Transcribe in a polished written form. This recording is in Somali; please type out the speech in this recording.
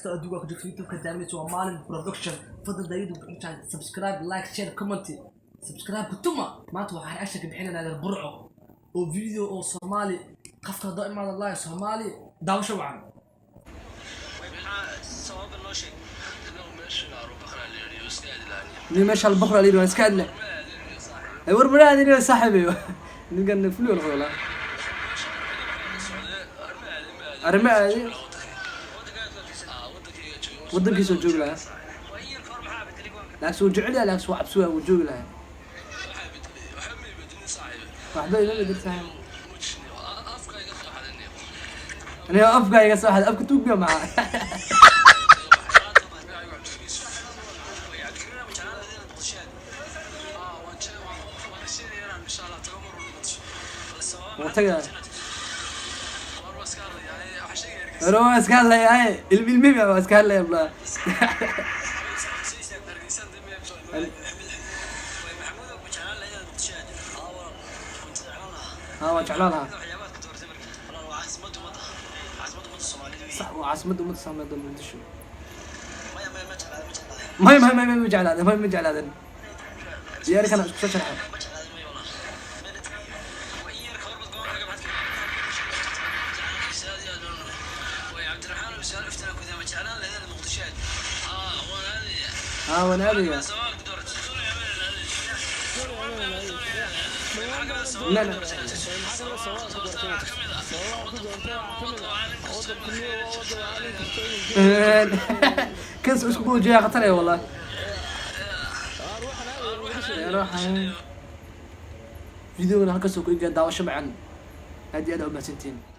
كاست ادوغا كنت في يوتيوب كدامي سو مالين برودكشن فضل دايدو سبسكرايب لايك شير كومنت سبسكرايب كتما ما تو waxaan ashaka bixinana la burco oo video oo Soomaali qafka daaima Allah Soomaali daawasho wacan sabab loo sheeg inuu meesha aro baqra leeyahay ustaad ilaani ni meesha baqra leeyahay iska adla ay warbaraad inuu saaxiibayo ninkan fuliyo wala armaadi waddankiisa joog lahaa laakiin jecel yahay laakiin wax soo joog lahaa waxba ila dirtaa أنا أفقع يا صاحب أفقع توقع معاه وتجا روس قال لي هاي الميم يا بس قال لي بلا وجعلها صح وعاصمة أمة الصومال ضمن دشو ما يجعل هذا ما يجعل هذا يا ريت أنا شو شرحه وانا هذه لا لا كنت اسبوع جاي قطري والله روح فيديو هكا سوق داوشه معن هذه انا وما سنتين